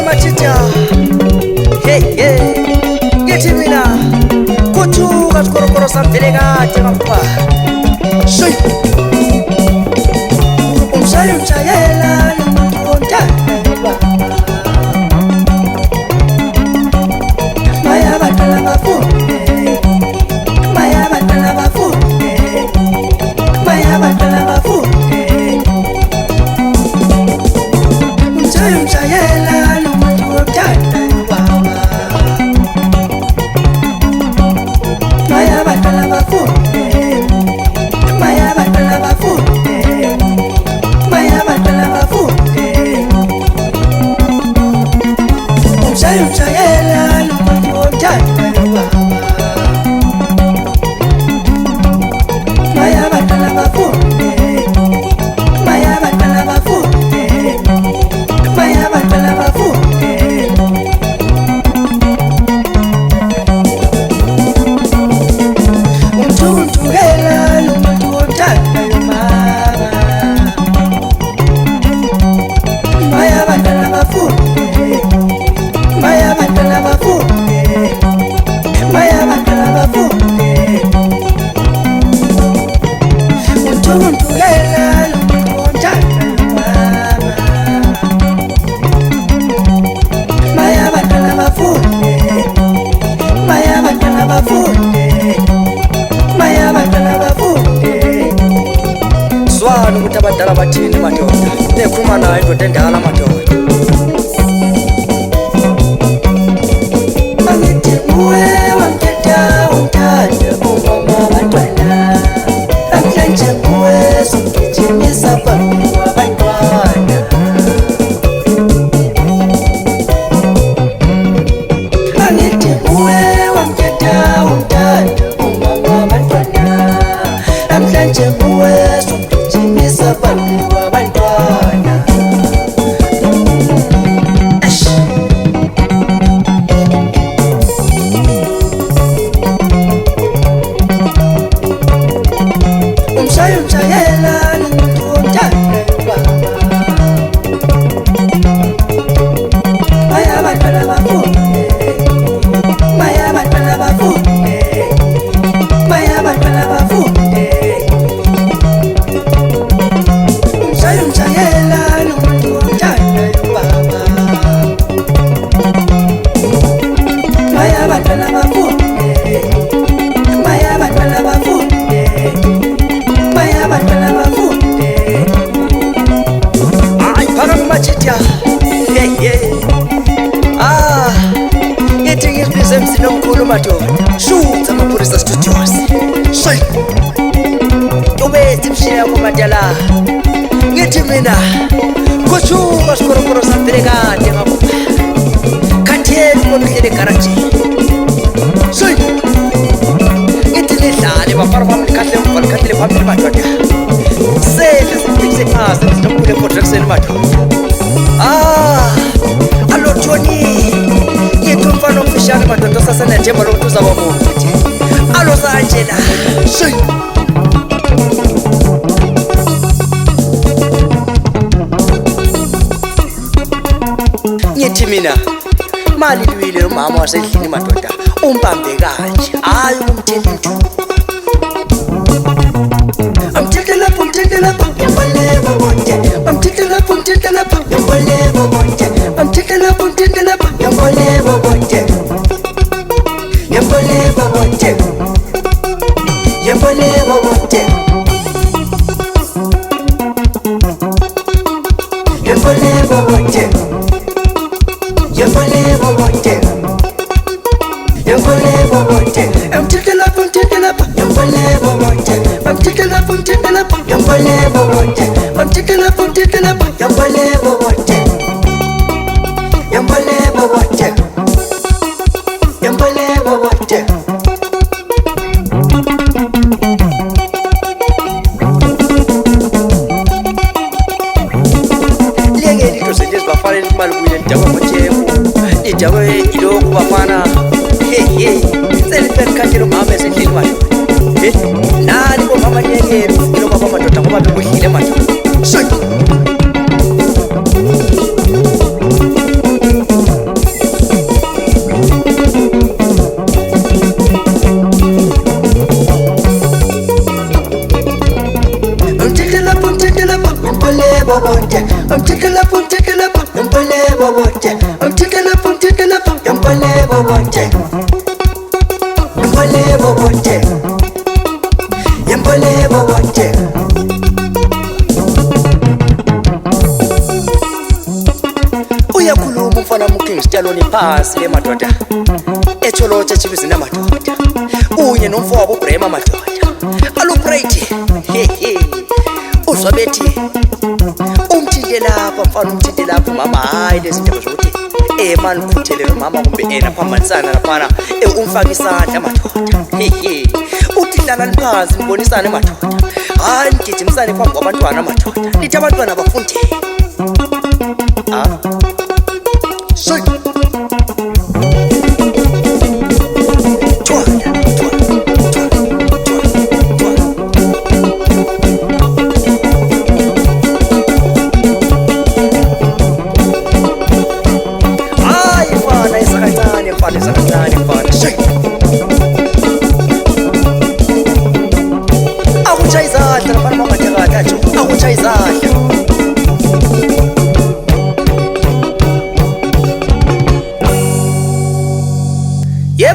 machita. Hey, hey. Get him in a. Kutu katukoro sampelega temapa. Shoi. Umsayo mchayela numuntuonta. Maya batala bafu. Maya batala bafu. Maya batala bafu. Umsayo mchayela numuntuonta. Maya batala bafu. Maya batala bafu. Maya batala bafu. Umsayo mchayela numuntuonta. Maya batala bafu. Maya batala bafu. Maya batala bafu. Untuntugela numuntuonta mama. Maya batala bafu. Maya batala bafu. Maya batala bafu. Untuntugela numuntuonta mama. Maya batala bafu. Maya batala bafu. Maya batala bafu. Swanu kutabadala batini madoda. Nekumana indodendala madoda. Angithi uwe wamthetha umthanda umama bantwana. Namhlanje uwe sugijimisa phambi kwabantwana. Angithi uwe wamthetha umthanda umama bantwana. Namhlanje uwe sugijimisa phambi kwabantwana. Ash. Umshayo mshayela numuntuonta baba. Maya batala bafu. Maya batala bafu. Maya batala bafu. Umshayo mshayela numuntuonta baba. Maya batala bafu. Maya batala bafu. Maya batala bafu. Ay, para kumachitya. Hey, hey. Ah, ngithi ngisibize emsini omkhulu madoda. Shutha amapholisa studios. Shoy. Ubesi mshiya yakho madala. Ngithi mina kuchuka sikorokoro sampele kade ngapha. Khathesi umuntu uhlele egaragini. Shoy. Ngithi nidlale bafana bami nikhahle umvalo khahlele phambili madoda. Sehle siphikise phasi sinomkhulu econtraction madoda. Ah, alo Tony. Ngithi umfana omfishane madoda sasenethemba lokuthi uzaba muthi. Alo Sanjela. Shoy. Ngithi mina mali liwile umama wasendlini madoda umbambe kanje hayi umthela into. Amthela lapho yambaleba bonke. Amthela lapho yambaleba bonke. Amthela lapho yambaleba bonke. Yambaleba bonke. Yambaleba bonke. Yambaleba bonke. Yambaleba bonke. Yambaleba bonke. Amthela lapho yambaleba bonke. Amthela lapho yambaleba bonke. Amthela lapho yambaleba bonke. Yambaleba bonke. Yambaleba bonke. Liyengeni into senjenzi bafanele imali kuye nidakwa ngothembu. Nidakwe ilokhu bafana. Hey, hey. Seliphethe khathele umama esendlini madoda. Nani bomama nyengeni ufike baba madoda ngoba bekuhlile madoda. Shoy. bobote. I'm taking up, Yampale bobote. I'm taking up, Yampale bobote. Yampale bobote. Yampale bobote. Uyakhuluma umfana muKingstone ni phasi le madoda. Echolotshe chibizi namadoda. Unye nomfowabo uBrema madoda. Aluprate. Uzwa bethi umthinte lapha mfana umthinte lapha mama hayi lezi ndaba zokuthi manje ukuthelele mama kumbe phambanisana laphana umfaka isandla madoda. Uthi hlala phansi nibonisane madoda. Hayi nigijimisane phambi kwabantwana madoda. Lithi abantwana abafundele. Soy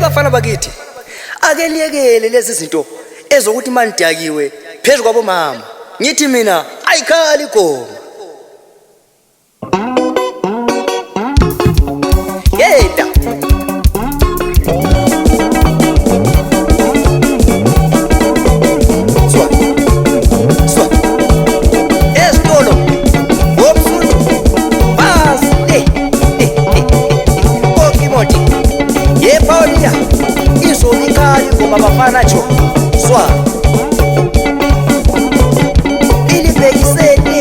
bafana bakithi ake liyekele lezi zinto ezokuthi manidakiwe phezulu kwabo mama. Ngithi mina ayikhali igoma. Yeda esitolo womfundo basi okimoti Paulia izonikali ngoba bafana jo swa ilibekisene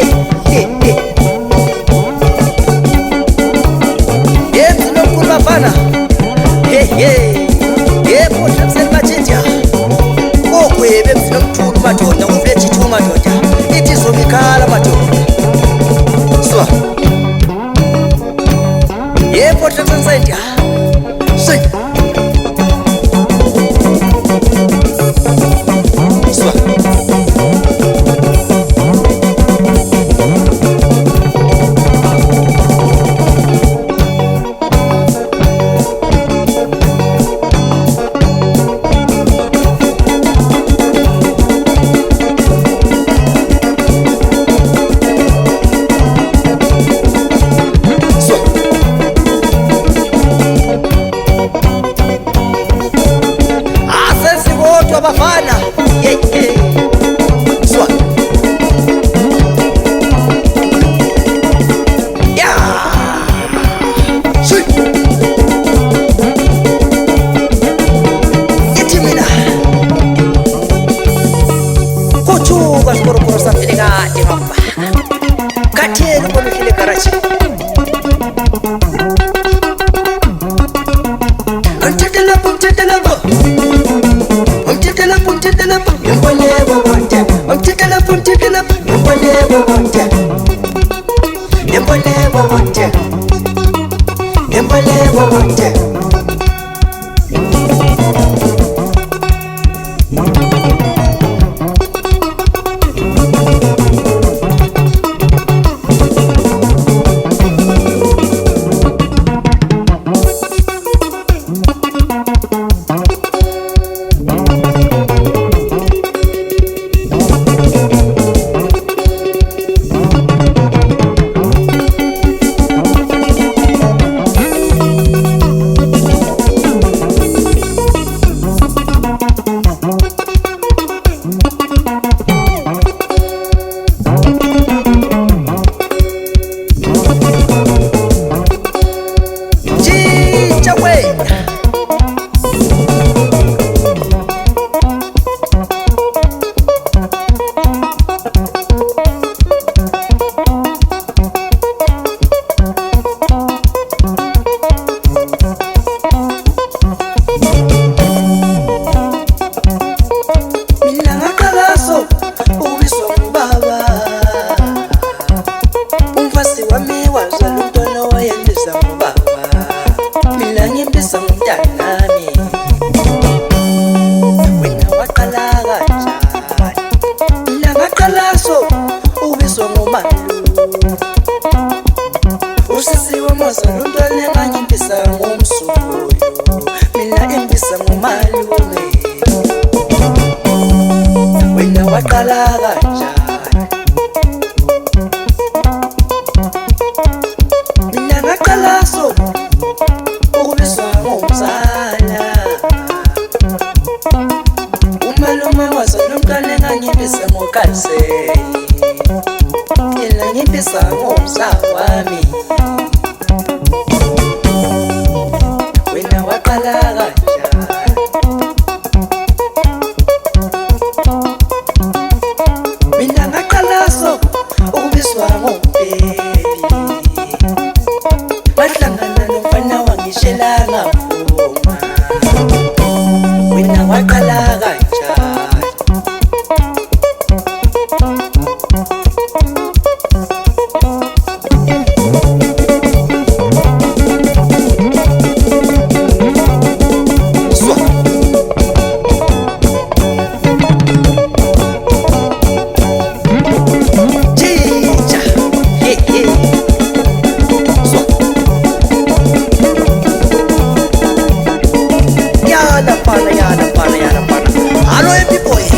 yenzi nomkhulu bafana yebo hlabiseni bathetha ogwebe emzini omkhulu madoda uvlethi thu madoda ithi izonikala madoda swa yebo hlabiseni sentya say bafana swa ya swi ithi mina kuthuka sikorokoro saphile kade ngapha katheni ubona uhlile garage wazalumntwana enganyimpisa ngomsuyo, mina impisa ngumalume. Wena waqala kanjani? Mina ngaqala so ukubizwa ngomzala. Umalume wazalumntwana enganyimpisa ngokanseli, mina ngimpisa ngomzala wami. Wena waqala kanjani? Mina ngaqala so ukubizwa ngombebi, wahlangana nomfana wangishela ngavuma. Wena waqala kanjani? Hello everybody.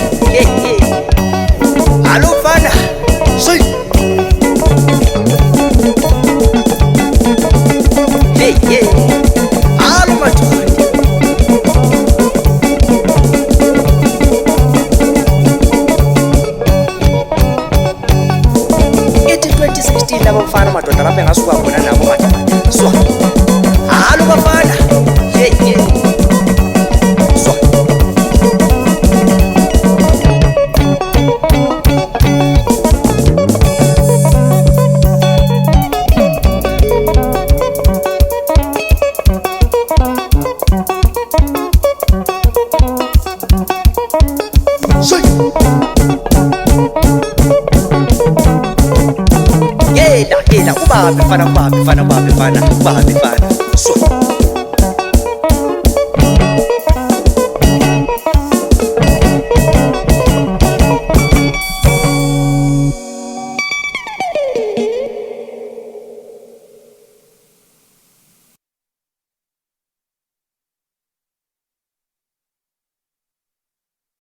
Hello fana. Soy. Hello majuti. Eti 2016 labo mfana madoda lapha engasuka khona nabo madoda. Swa. Hello bafana. Swa. Yela ubabe fana ubabe fana. So